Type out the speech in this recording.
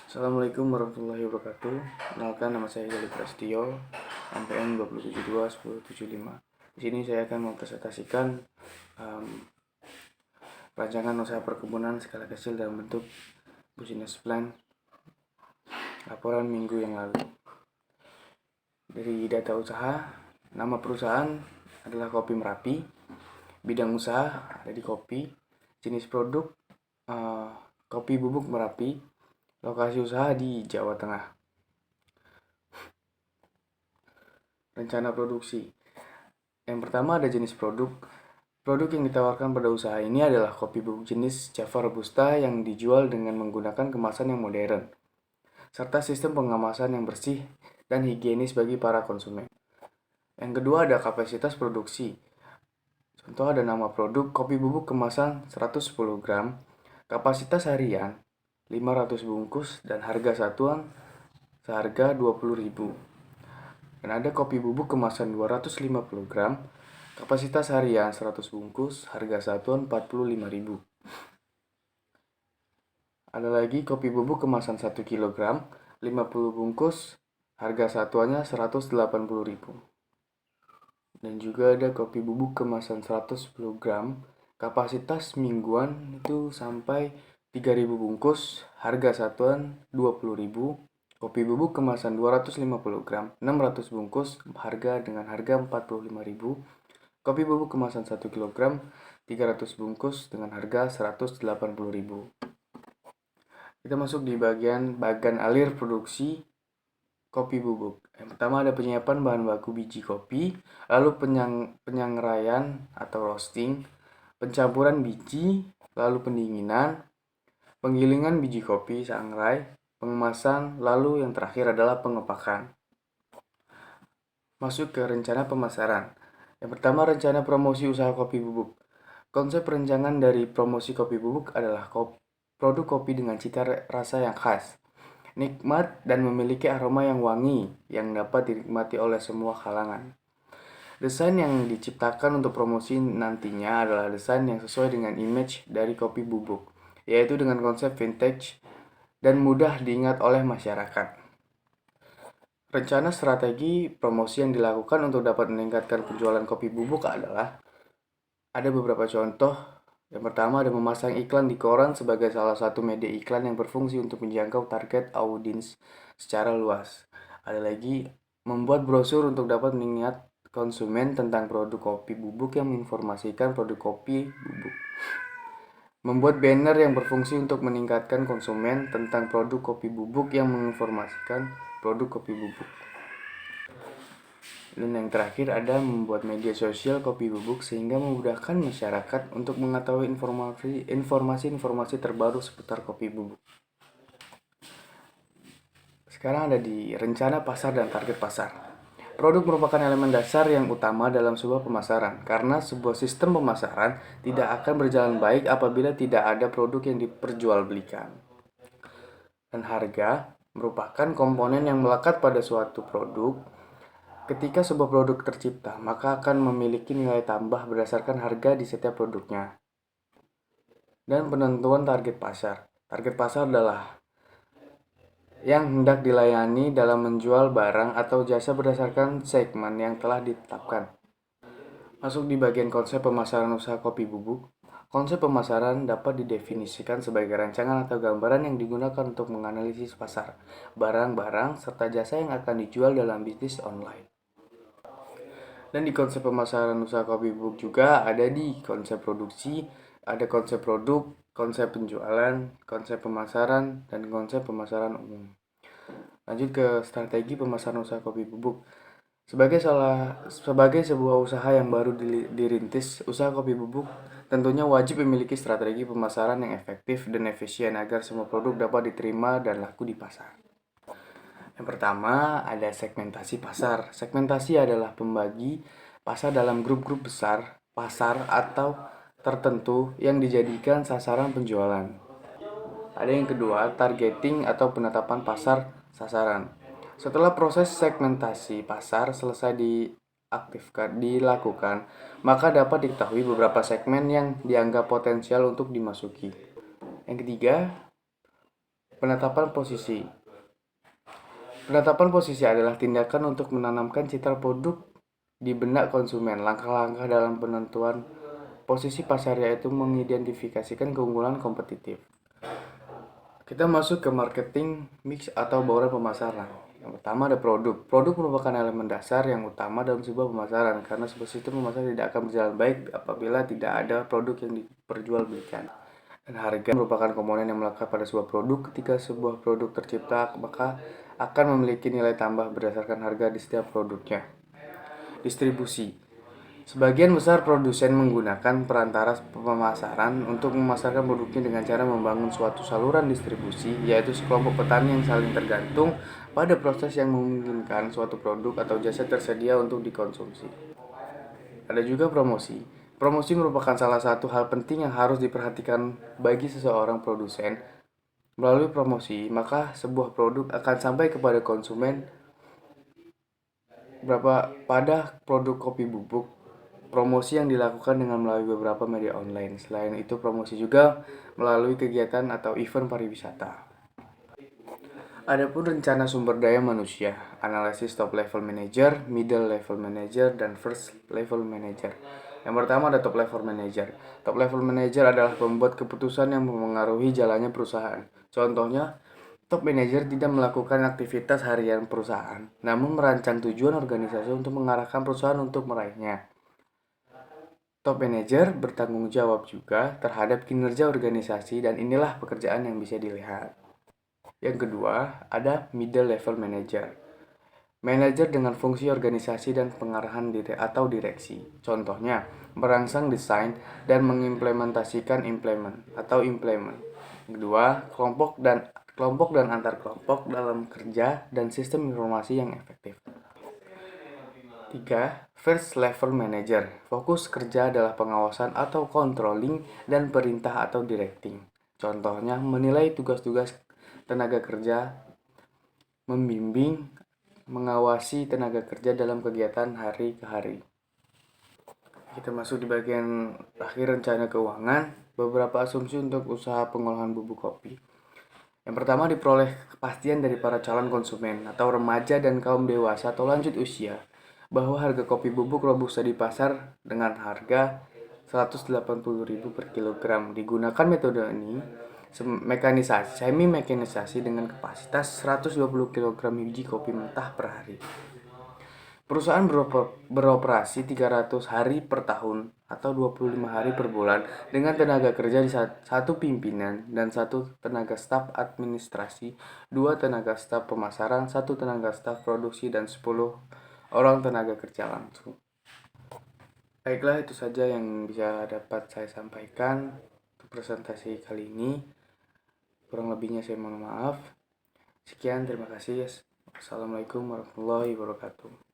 Assalamualaikum warahmatullahi wabarakatuh. Kenalkan, nama saya Gali Prasetyo, NPM 2721075. Di sini saya akan mempresentasikan rancangan usaha perkebunan skala kecil dalam bentuk business plan laporan minggu yang lalu. Dari data usaha, nama perusahaan adalah Kopi Merapi, bidang usaha ada di kopi, jenis produk kopi bubuk Merapi, lokasi usaha di Jawa Tengah. Rencana produksi. Yang pertama ada jenis produk. Produk yang ditawarkan pada usaha ini adalah kopi bubuk jenis Java Robusta yang dijual dengan menggunakan kemasan yang modern, serta sistem pengemasan yang bersih dan higienis bagi para konsumen. Yang kedua ada kapasitas produksi. Contoh ada nama produk kopi bubuk kemasan 110 gram, kapasitas harian 500 bungkus dan harga satuan seharga 20.000. Dan ada kopi bubuk kemasan 250 gram, kapasitas harian 100 bungkus, harga satuan 45.000. Ada lagi kopi bubuk kemasan 1 kg, 50 bungkus, harga satuannya 180.000. Dan juga ada kopi bubuk kemasan 110 gram, kapasitas mingguan itu sampai 3.000 bungkus, harga satuan 20.000. Kopi bubuk kemasan 250 gram, 600 bungkus, harga 45.000. Kopi bubuk kemasan 1 kg, 300 bungkus dengan harga 180.000. Kita masuk di bagian alir produksi kopi bubuk. Yang pertama ada penyiapan bahan baku biji kopi, lalu penyangraian atau roasting, pencampuran biji, lalu pendinginan, penggilingan biji kopi sangrai, pengemasan, lalu yang terakhir adalah pengepakan. Masuk ke rencana pemasaran. Yang pertama rencana promosi usaha kopi bubuk. Konsep perencanaan dari promosi kopi bubuk adalah produk kopi dengan cita rasa yang khas, nikmat dan memiliki aroma yang wangi yang dapat dinikmati oleh semua kalangan. Desain yang diciptakan untuk promosi nantinya adalah desain yang sesuai dengan image dari kopi bubuk, yaitu dengan konsep vintage dan mudah diingat oleh masyarakat. Rencana strategi promosi yang dilakukan untuk dapat meningkatkan penjualan kopi bubuk adalah ada beberapa contoh. Yang pertama ada memasang iklan di koran sebagai salah satu media iklan yang berfungsi untuk menjangkau target audiens secara luas. Ada lagi membuat brosur untuk dapat mengingat konsumen tentang produk kopi bubuk yang menginformasikan produk kopi bubuk. Membuat banner yang berfungsi untuk meningkatkan konsumen tentang produk kopi bubuk yang menginformasikan produk kopi bubuk. Dan yang terakhir ada membuat media sosial kopi bubuk sehingga memudahkan masyarakat untuk mengetahui informasi-informasi terbaru seputar kopi bubuk. Sekarang ada di rencana pasar dan target pasar. Produk merupakan elemen dasar yang utama dalam sebuah pemasaran, karena sebuah sistem pemasaran tidak akan berjalan baik apabila tidak ada produk yang diperjualbelikan. Dan harga merupakan komponen yang melekat pada suatu produk. Ketika sebuah produk tercipta, maka akan memiliki nilai tambah berdasarkan harga di setiap produknya. Dan penentuan target pasar. Target pasar adalah yang hendak dilayani dalam menjual barang atau jasa berdasarkan segmen yang telah ditetapkan. Masuk di bagian konsep pemasaran usaha kopi bubuk. Konsep pemasaran dapat didefinisikan sebagai rancangan atau gambaran yang digunakan untuk menganalisis pasar, barang-barang, serta jasa yang akan dijual dalam bisnis online. Dan di konsep pemasaran usaha kopi bubuk juga ada di konsep produksi, ada konsep produk, konsep penjualan, konsep pemasaran, dan konsep pemasaran umum. Lanjut ke strategi pemasaran usaha kopi bubuk. Sebagai sebuah usaha yang baru dirintis, usaha kopi bubuk tentunya wajib memiliki strategi pemasaran yang efektif dan efisien agar semua produk dapat diterima dan laku di pasar. Yang pertama ada segmentasi pasar. Segmentasi adalah pembagi pasar dalam grup-grup besar pasar atau tertentu yang dijadikan sasaran penjualan. Ada yang kedua, targeting atau penetapan pasar sasaran. Setelah proses segmentasi pasar selesai dilakukan, maka dapat diketahui beberapa segmen yang dianggap potensial untuk dimasuki. Yang ketiga, Penetapan posisi. Penetapan posisi adalah tindakan untuk menanamkan citra produk di benak konsumen. Langkah-langkah dalam penentuan posisi pasar yaitu mengidentifikasikan keunggulan kompetitif. Kita masuk ke marketing mix atau bauran pemasaran. Yang pertama ada produk. Produk merupakan elemen dasar yang utama dalam sebuah pemasaran karena sebuah sistem pemasaran tidak akan berjalan baik apabila tidak ada produk yang diperjualbelikan. Dan harga merupakan komponen yang melekat pada sebuah produk. Ketika sebuah produk tercipta, maka akan memiliki nilai tambah berdasarkan harga di setiap produknya. Distribusi. Sebagian besar produsen menggunakan perantara pemasaran untuk memasarkan produknya dengan cara membangun suatu saluran distribusi, yaitu sekelompok petani yang saling tergantung pada proses yang memungkinkan suatu produk atau jasa tersedia untuk dikonsumsi. Ada juga promosi. Promosi merupakan salah satu hal penting yang harus diperhatikan bagi seseorang produsen. Melalui promosi, maka sebuah produk akan sampai kepada konsumen pada produk kopi bubuk. Promosi yang dilakukan dengan melalui beberapa media online. Selain itu, promosi juga melalui kegiatan atau event pariwisata. Adapun rencana sumber daya manusia, analisis top level manager, middle level manager, dan first level manager. Yang pertama ada top level manager. Top level manager adalah pembuat keputusan yang memengaruhi jalannya perusahaan. Contohnya, top manager tidak melakukan aktivitas harian perusahaan, namun merancang tujuan organisasi untuk mengarahkan perusahaan untuk meraihnya. Top manager bertanggung jawab juga terhadap kinerja organisasi dan inilah pekerjaan yang bisa dilihat. Yang kedua, ada middle level manager. Manajer dengan fungsi organisasi dan pengarahan atau direksi. Contohnya, merangsang desain dan mengimplementasikan implement. Kedua, kelompok dan antar kelompok dalam kerja dan sistem informasi yang efektif. 3. First level manager. Fokus kerja adalah pengawasan atau controlling dan perintah atau directing. Contohnya, menilai tugas-tugas tenaga kerja, membimbing, mengawasi tenaga kerja dalam kegiatan hari ke hari. Kita masuk di bagian akhir rencana keuangan, beberapa asumsi untuk usaha pengolahan bubuk kopi. Yang pertama, diperoleh kepastian dari para calon konsumen atau remaja dan kaum dewasa atau lanjut usia bahwa harga kopi bubuk robusta di pasar dengan harga 180.000 per kilogram. Digunakan metode ini semi mekanisasi dengan kapasitas 120 kg biji kopi mentah per hari. Perusahaan beroperasi 300 hari per tahun atau 25 hari per bulan dengan tenaga kerja di satu pimpinan dan satu tenaga staf administrasi, 2 tenaga staf pemasaran, 1 tenaga staf produksi, dan 10 orang tenaga kerja langsung. Baiklah, itu saja yang bisa dapat saya sampaikan untuk presentasi kali ini. Kurang lebihnya saya mohon maaf. Sekian, terima kasih. Assalamualaikum warahmatullahi wabarakatuh.